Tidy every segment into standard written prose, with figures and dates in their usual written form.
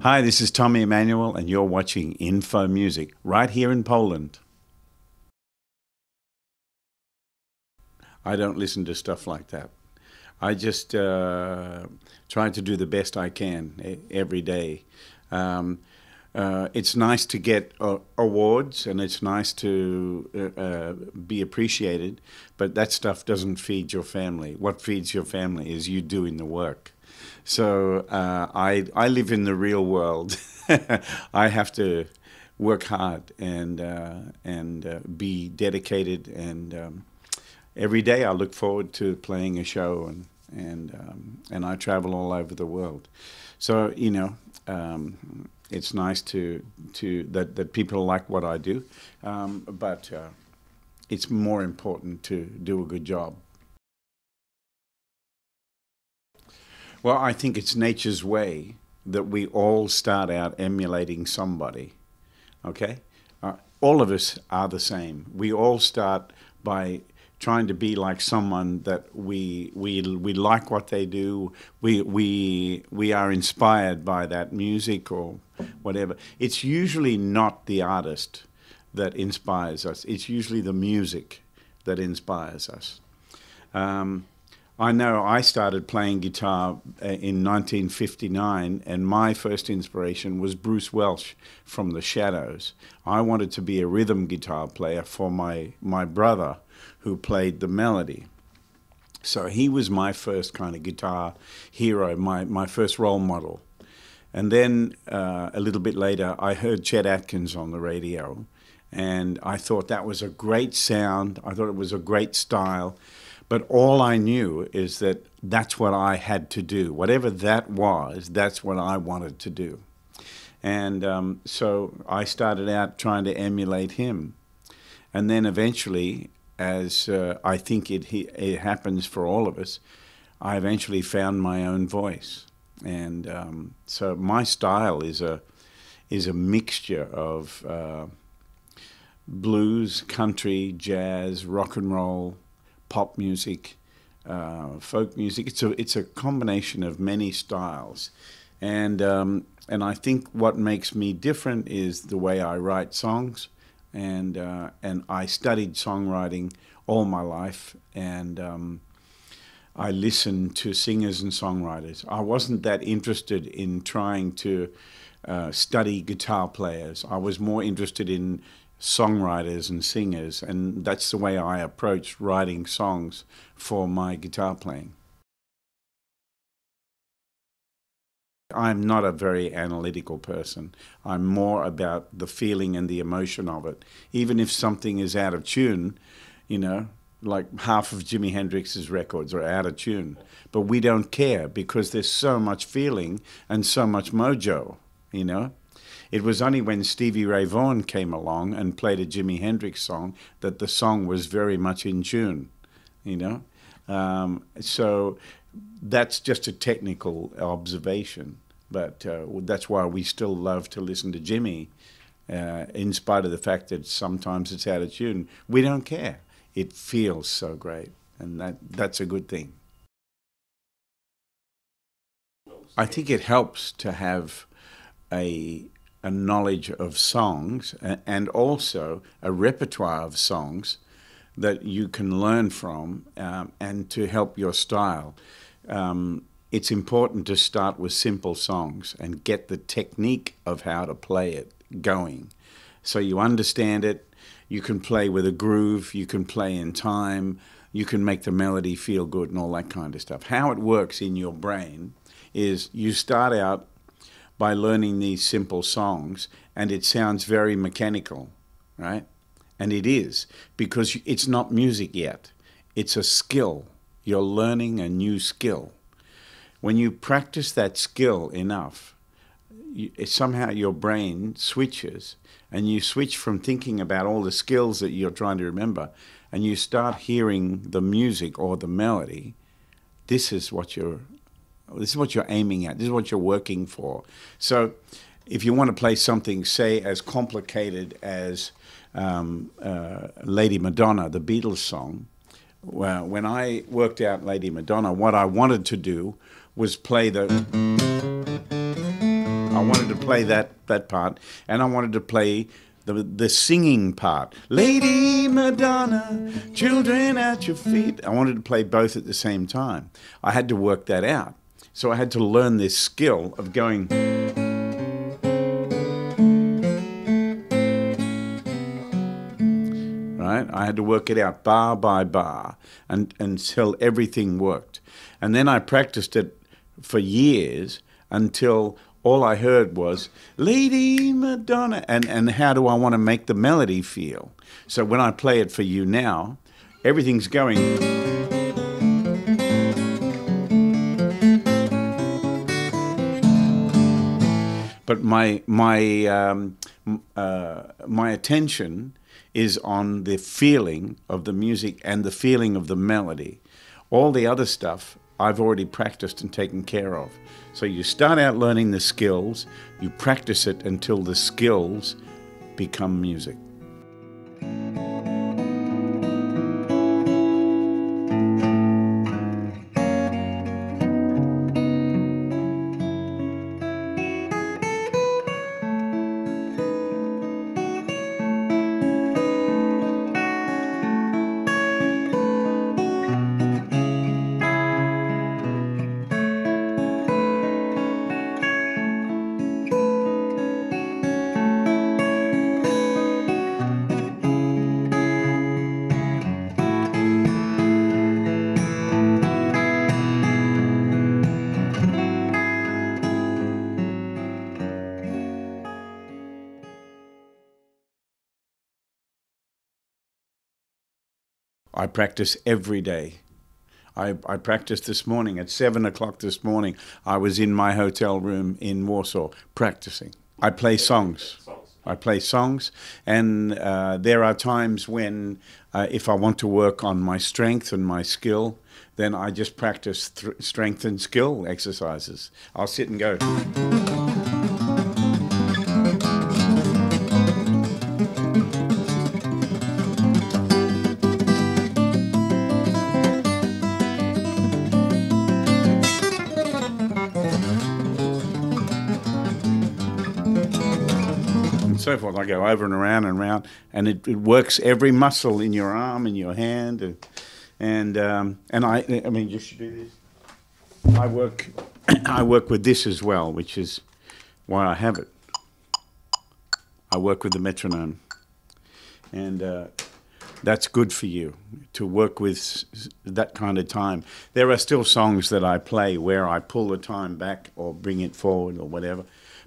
Hi, this is Tommy Emmanuel, and you're watching INFOMUSIC right here in Poland. I don't listen to stuff like that. I just try to do the best I can every day. It's nice to get awards, and it's nice to be appreciated, but that stuff doesn't feed your family. What feeds your family is you doing the work. So I live in the real world. I have to work hard and be dedicated, and every day I look forward to playing a show, and I travel all over the world. So it's nice that people like what I do, but it's more important to do a good job. Well, I think it's nature's way that we all start out emulating somebody, okay? All of us are the same. We all start by trying to be like someone that we like what they do. We are inspired by that music or whatever. It's usually not the artist that inspires us. It's usually the music that inspires us. I know I started playing guitar in 1959, and my first inspiration was Bruce Welch from The Shadows. I wanted to be a rhythm guitar player for my brother, who played the melody. So he was my first kind of guitar hero, my first role model. And then a little bit later, I heard Chet Atkins on the radio, and I thought that was a great sound. I thought it was a great style. But all I knew is that that's what I had to do. Whatever that was, that's what I wanted to do. And so I started out trying to emulate him. And then eventually, as I think it happens for all of us, I eventually found my own voice. And so my style is a mixture of blues, country, jazz, rock and roll, pop music, folk music. It's a combination of many styles, and I think what makes me different is the way I write songs, and I studied songwriting all my life, and I listened to singers and songwriters. I wasn't that interested in trying to study guitar players. I was more interested in songwriters and singers, and that's the way I approached writing songs for my guitar playing. I'm not a very analytical person. I'm more about the feeling and the emotion of it. Even if something is out of tune, like half of Jimi Hendrix's records are out of tune, but we don't care because there's so much feeling and so much mojo, It was only when Stevie Ray Vaughan came along and played a Jimi Hendrix song that the song was very much in tune, So that's just a technical observation, but that's why we still love to listen to Jimmy, in spite of the fact that sometimes it's out of tune. We don't care. It feels so great, and that's a good thing. I think it helps to have a knowledge of songs and also a repertoire of songs that you can learn from, and to help your style. It's important to start with simple songs and get the technique of how to play it going. So you understand it, you can play with a groove, you can play in time, you can make the melody feel good and all that kind of stuff. How it works in your brain is you start out by learning these simple songs, and it sounds very mechanical, right? And it is, because it's not music yet. It's a skill. You're learning a new skill. When you practice that skill enough, somehow your brain switches, and you switch from thinking about all the skills that you're trying to remember, and you start hearing the music or the melody. This is what you're aiming at. This is what you're working for. So if you want to play something, say, as complicated as Lady Madonna, the Beatles song, well, when I worked out Lady Madonna, what I wanted to do was play the... I I wanted to play that part, and I wanted to play the singing part. Lady Madonna, children at your feet. I wanted to play both at the same time. I had to work that out. So I had to learn this skill of going... Right? I had to work it out bar by bar until everything worked. And then I practiced it for years until all I heard was, Lady Madonna, and how do I want to make the melody feel? So when I play it for you now, everything's going... But my attention is on the feeling of the music and the feeling of the melody. All the other stuff I've already practiced and taken care of. So you start out learning the skills, you practice it until the skills become music. I practice every day. I practiced this morning at 7 o'clock this morning. I was in my hotel room in Warsaw practicing. I play songs. I play songs, and there are times when if I want to work on my strength and my skill, then I just practice strength and skill exercises. I'll sit and go. So forth. I go over and around, and it works every muscle in your arm and your hand, and I mean, you should do this. I work with this as well, which is why I have it. I work with the metronome, and that's good for you to work with that kind of time. There are still songs that I play where I pull the time back or bring it forward or whatever.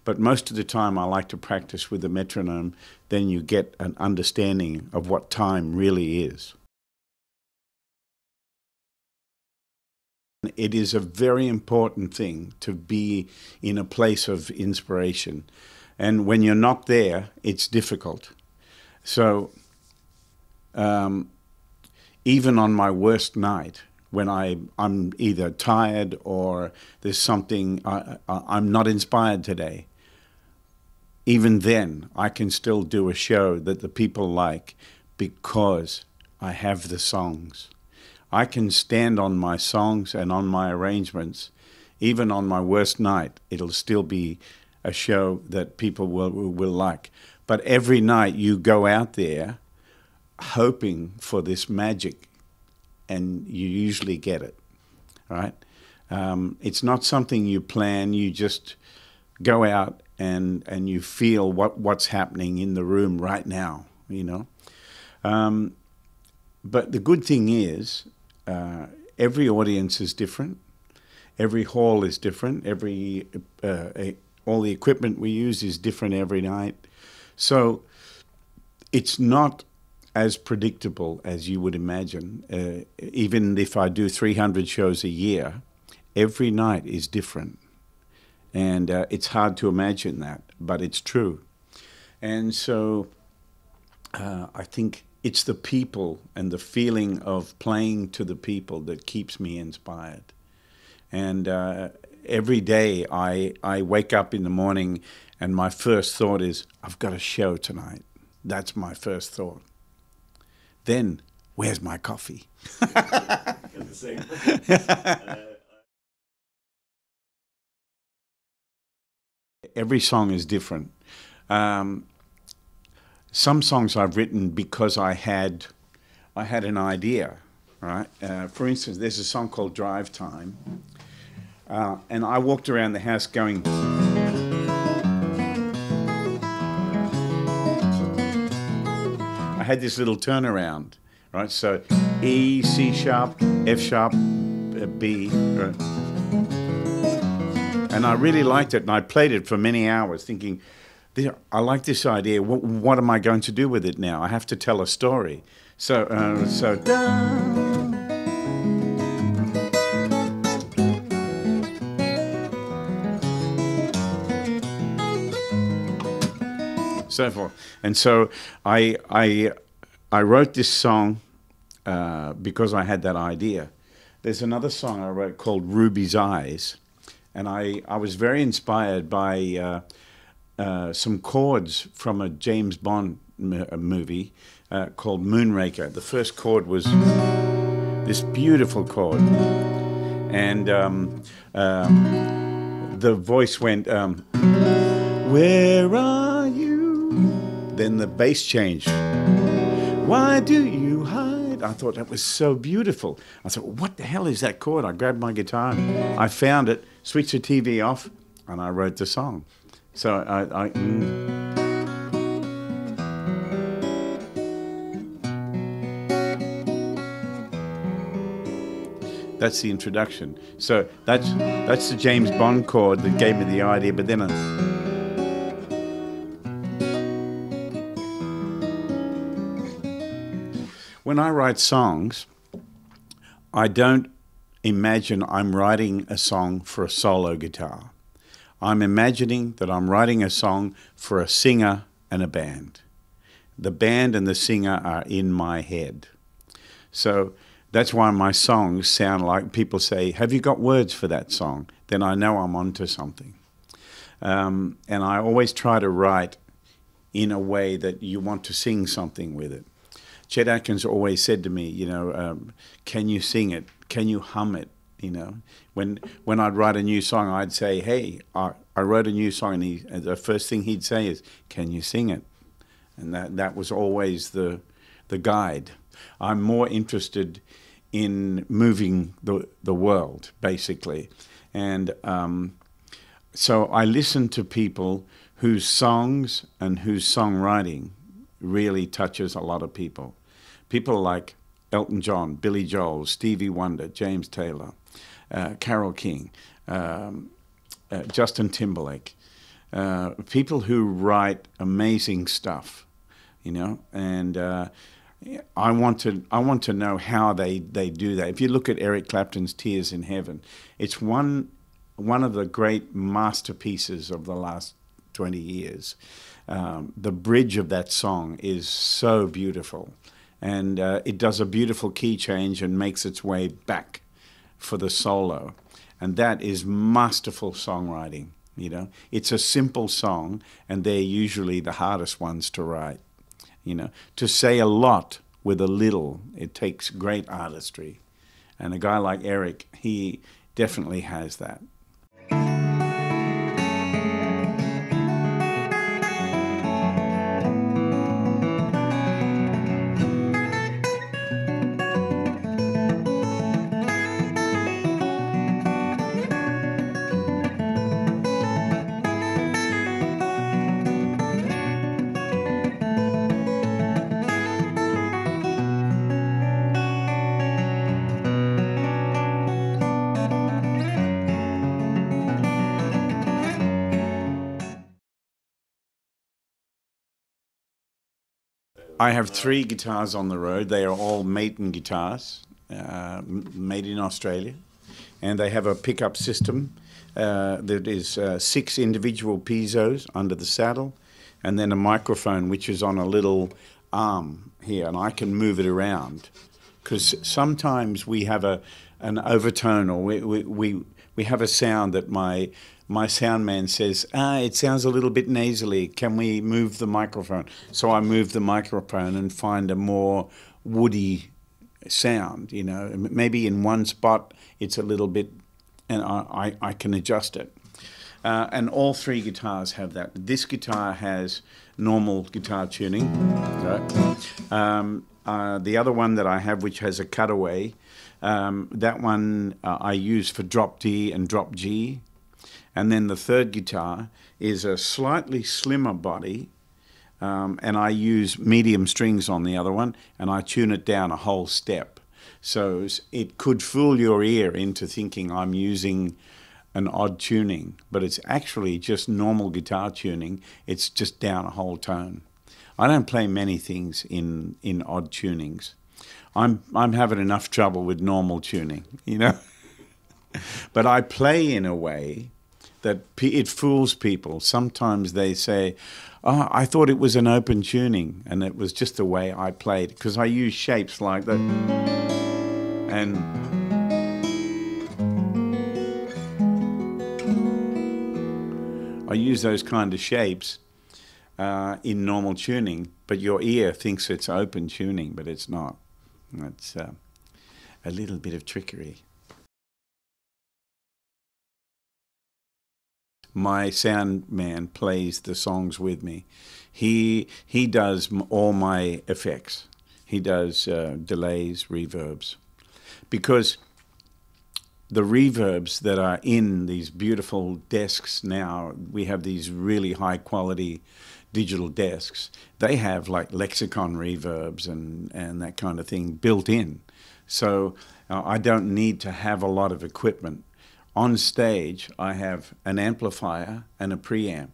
But most of the time I like to practice with the metronome, then you get an understanding of what time really is. It is a very important thing to be in a place of inspiration. And when you're not there, it's difficult. So even on my worst night, when I'm either tired or there's something, I'm not inspired today, even then, I can still do a show that the people like because I have the songs. I can stand on my songs and on my arrangements. Even on my worst night, it'll still be a show that people will like. But every night you go out there hoping for this magic, and you usually get it, right? It's not something you plan. You just go out and you feel what's happening in the room right now, you know. But the good thing is every audience is different. Every hall is different. All the equipment we use is different every night. So it's not as predictable as you would imagine. Even if I do 300 shows a year, every night is different. And it's hard to imagine that, but it's true. And so I think it's the people and the feeling of playing to the people that keeps me inspired. And every day I wake up in the morning and my first thought is, I've got a show tonight. That's my first thought. Then, where's my coffee? every song is different. Some songs I've written because I had an idea, right? For instance, there's a song called Drive Time, and I walked around the house going, I had this little turnaround, right? So E, C sharp, F sharp, B, right? And I really liked it, and I played it for many hours thinking, I like this idea. What am I going to do with it now? I have to tell a story. So so forth. And so I wrote this song because I had that idea. There's another song I wrote called Ruby's Eyes, and I was very inspired by some chords from a James Bond movie called Moonraker. The first chord was this beautiful chord, and the voice went, where are you? Then the bass changed. Why do you hide? I thought that was so beautiful. I thought, what the hell is that chord? I grabbed my guitar, I found it, switched the TV off, and I wrote the song. So that's the introduction. So that's the James Bond chord that gave me the idea. But then when I write songs, I don't imagine I'm writing a song for a solo guitar. I'm imagining that I'm writing a song for a singer and a band. The band and the singer are in my head. So that's why my songs sound like, people say, have you got words for that song? Then I know I'm onto something. And I always try to write in a way that you want to sing something with it. Chet Atkins always said to me, can you sing it? Can you hum it? When I'd write a new song, I'd say, hey, I wrote a new song, and the first thing he'd say is, can you sing it? And that was always the guide. I'm more interested in moving the world, basically. And so I listen to people whose songs and whose songwriting really touches a lot of people. People like Elton John, Billy Joel, Stevie Wonder, James Taylor, Carole King, Justin Timberlake, people who write amazing stuff, and I want to know how they do that. If you look at Eric Clapton's Tears in Heaven, it's one of the great masterpieces of the last 20 years. The bridge of that song is so beautiful, and it does a beautiful key change and makes its way back for the solo, and that is masterful songwriting. It's a simple song, and they're usually the hardest ones to write. To say a lot with a little, it takes great artistry, and a guy like Eric, he definitely has that. I have 3 guitars on the road. They are all Maton guitars, made in Australia. And they have a pickup system that is 6 individual piezos under the saddle, and then a microphone which is on a little arm here, and I can move it around. Because sometimes we have an overtone, or we have a sound that my sound man says, it sounds a little bit nasally. Can we move the microphone? So I move the microphone and find a more woody sound. Maybe in one spot it's a little bit, and I can adjust it. And all three guitars have that. This guitar has normal guitar tuning. Right? The other one that I have, which has a cutaway, that one I use for drop D and drop G. And then the third guitar is a slightly slimmer body, and I use medium strings on the other one, and I tune it down a whole step. So it could fool your ear into thinking I'm using an odd tuning, but it's actually just normal guitar tuning. It's just down a whole tone. I don't play many things in odd tunings. I'm having enough trouble with normal tuning, you know. But I play in a way that it fools people. Sometimes they say, "Oh, I thought it was an open tuning," and it was just the way I played, because I use shapes like that, and I use those kind of shapes in normal tuning, but your ear thinks it's open tuning, but it's not. It's a little bit of trickery. My sound man plays the songs with me. He does all my effects. He does delays, reverbs, because the reverbs that are in these beautiful desks now, we have these really high quality digital desks. They have like lexicon reverbs and that kind of thing built in. So I don't need to have a lot of equipment. On stage, I have an amplifier and a preamp,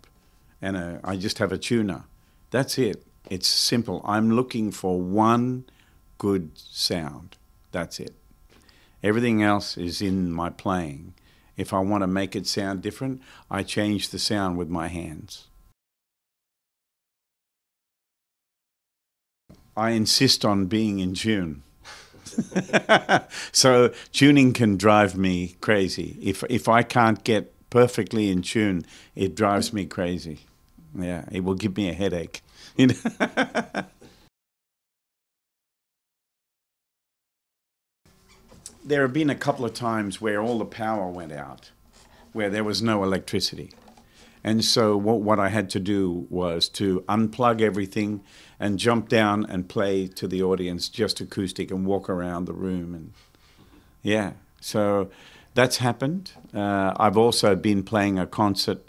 and I just have a tuner. That's it. It's simple. I'm looking for one good sound. That's it. Everything else is in my playing. If I want to make it sound different, I change the sound with my hands. I insist on being in tune. So tuning can drive me crazy. If I can't get perfectly in tune, it drives me crazy. Yeah, it will give me a headache. You know? There have been a couple of times where all the power went out, where there was no electricity. And so what I had to do was to unplug everything and jump down and play to the audience just acoustic and walk around the room. And yeah, so that's happened. I've also been playing a concert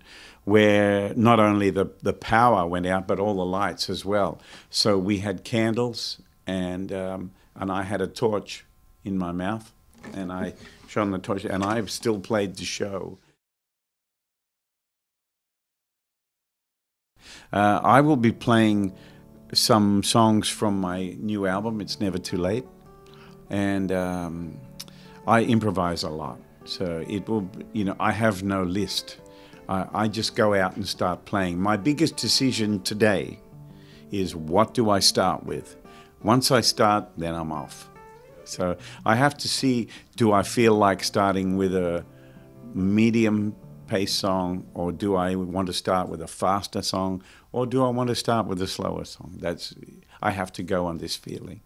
where not only the power went out, but all the lights as well. So we had candles, and I had a torch in my mouth, and I shone the torch, and I've still played the show. I will be playing some songs from my new album, It's Never Too Late, and I improvise a lot. So it will, you know, I have no list. I just go out and start playing. My biggest decision today is, what do I start with? Once I start, then I'm off. So I have to see, do I feel like starting with a medium pace song, or do I want to start with a faster song, or do I want to start with a slower song? I have to go on this feeling.